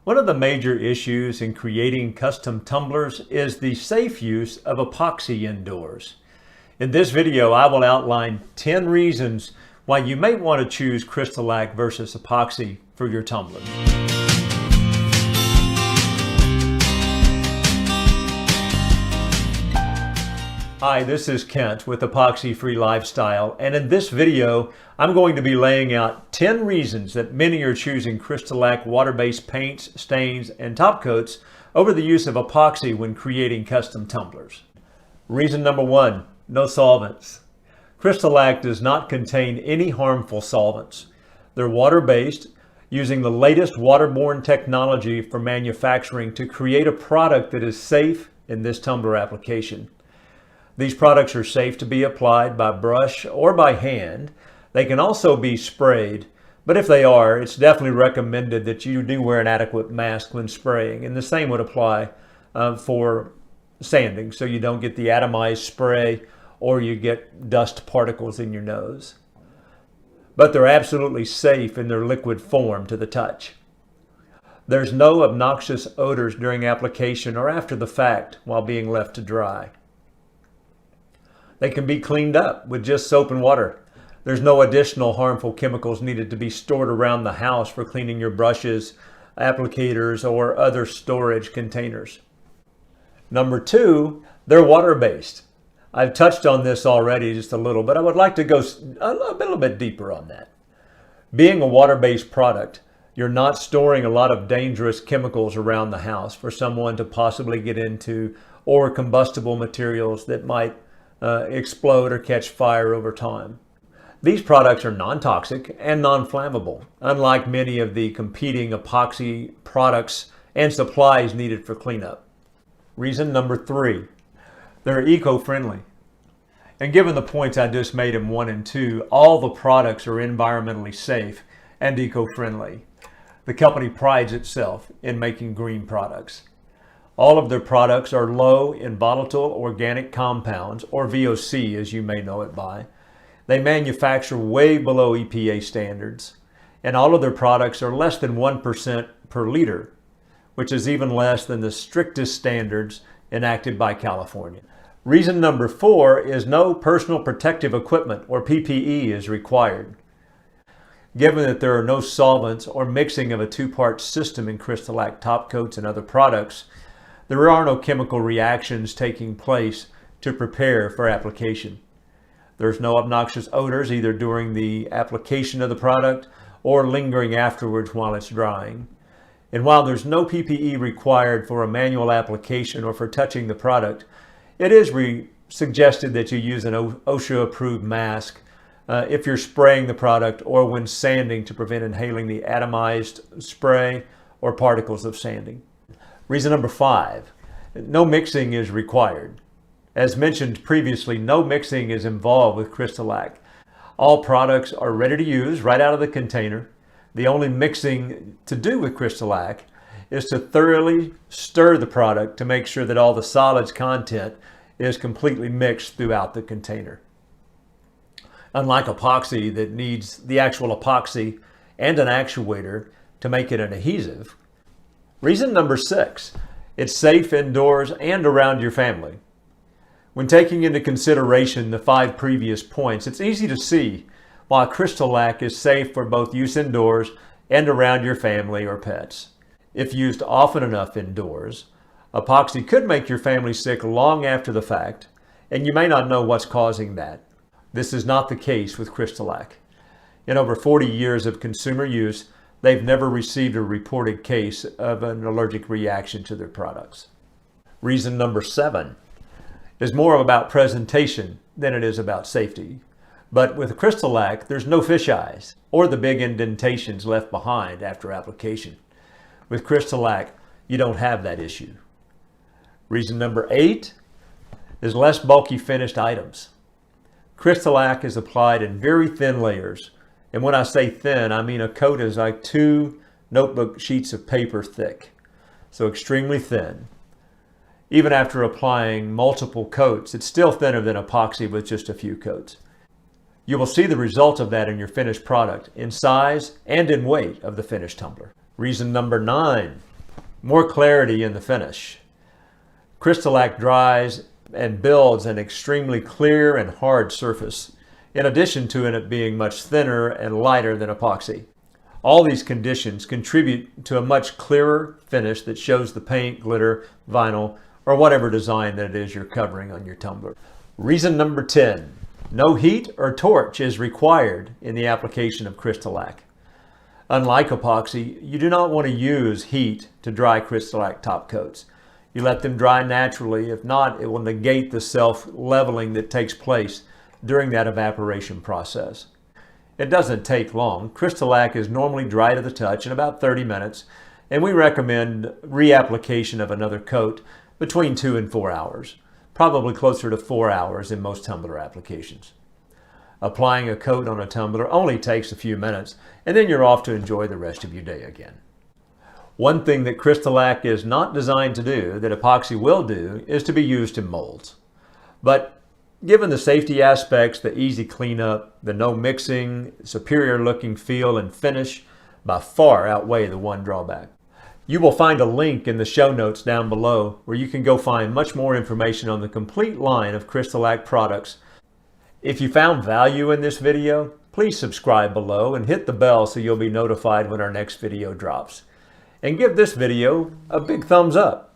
One of the major issues in creating custom tumblers is the safe use of epoxy indoors. In this video, I will outline 10 reasons why you may want to choose CrystaLac versus epoxy for your tumblers. Hi, this is Kent with Epoxy Free Lifestyle, and in this video I'm going to be laying out 10 reasons that many are choosing CrystaLac water-based paints, stains, and top coats over the use of epoxy when creating custom tumblers. Reason number 1, no solvents. CrystaLac does not contain any harmful solvents. They're water-based, using the latest waterborne technology for manufacturing to create a product that is safe in this tumbler application. These products are safe to be applied by brush or by hand. They can also be sprayed, but if they are, it's definitely recommended that you do wear an adequate mask when spraying, and the same would apply for sanding, so you don't get the atomized spray or you get dust particles in your nose. But they're absolutely safe in their liquid form to the touch. There's no obnoxious odors during application or after the fact while being left to dry. They can be cleaned up with just soap and water. There's no additional harmful chemicals needed to be stored around the house for cleaning your brushes, applicators, or other storage containers. Number 2, they're water-based. I've touched on this already just a little, but I would like to go a little bit deeper on that. Being a water-based product, you're not storing a lot of dangerous chemicals around the house for someone to possibly get into, or combustible materials that might explode or catch fire over time. These products are non-toxic and non-flammable, unlike many of the competing epoxy products and supplies needed for cleanup. Reason number 3, they're eco-friendly. And given the points I just made in 1 and 2, all the products are environmentally safe and eco-friendly. The company prides itself in making green products. All of their products are low in volatile organic compounds, or VOC as you may know it by. They manufacture way below EPA standards, and all of their products are less than 1% per liter, which is even less than the strictest standards enacted by California. Reason number 4 is no personal protective equipment, or PPE, is required. Given that there are no solvents or mixing of a two-part system in CrystaLac top coats and other products, there are no chemical reactions taking place to prepare for application. There's no obnoxious odors either during the application of the product or lingering afterwards while it's drying. And while there's no PPE required for a manual application or for touching the product, it is suggested that you use an OSHA-approved mask if you're spraying the product or when sanding to prevent inhaling the atomized spray or particles of sanding. Reason number 5, no mixing is required. As mentioned previously, no mixing is involved with CrystaLac. All products are ready to use right out of the container. The only mixing to do with CrystaLac is to thoroughly stir the product to make sure that all the solids content is completely mixed throughout the container. Unlike epoxy that needs the actual epoxy and an actuator to make it an adhesive. Reason number 6, it's safe indoors and around your family. When taking into consideration the 5 previous points, it's easy to see why CrystaLac is safe for both use indoors and around your family or pets. If used often enough indoors, epoxy could make your family sick long after the fact, and you may not know what's causing that. This is not the case with CrystaLac. In over 40 years of consumer use, they've never received a reported case of an allergic reaction to their products. Reason number 7 is more about presentation than it is about safety. But with CrystaLac, there's no fisheyes or the big indentations left behind after application. With CrystaLac, you don't have that issue. Reason number 8 is less bulky finished items. CrystaLac is applied in very thin layers. And when I say thin, I mean a coat is like 2 notebook sheets of paper thick. So extremely thin. Even after applying multiple coats, it's still thinner than epoxy with just a few coats. You will see the result of that in your finished product, in size and in weight of the finished tumbler. Reason number 9 More clarity in the finish. CrystaLac dries and builds an extremely clear and hard surface, in addition to it being much thinner and lighter than epoxy. All these conditions contribute to a much clearer finish that shows the paint, glitter, vinyl, or whatever design that it is you're covering on your tumbler. Reason number 10, no heat or torch is required in the application of CrystaLac. Unlike epoxy, you do not want to use heat to dry CrystaLac top coats. You let them dry naturally. If not, it will negate the self-leveling that takes place during that evaporation process. It doesn't take long. CrystaLac is normally dry to the touch in about 30 minutes, and we recommend reapplication of another coat between 2 and 4 hours, probably closer to 4 hours in most tumbler applications. Applying a coat on a tumbler only takes a few minutes, and then you're off to enjoy the rest of your day again. One thing that CrystaLac is not designed to do, that epoxy will do, is to be used in molds. But given the safety aspects, the easy cleanup, the no mixing, superior looking feel and finish by far outweigh the one drawback. You will find a link in the show notes down below where you can go find much more information on the complete line of CrystaLac products. If you found value in this video, please subscribe below and hit the bell so you'll be notified when our next video drops. And give this video a big thumbs up.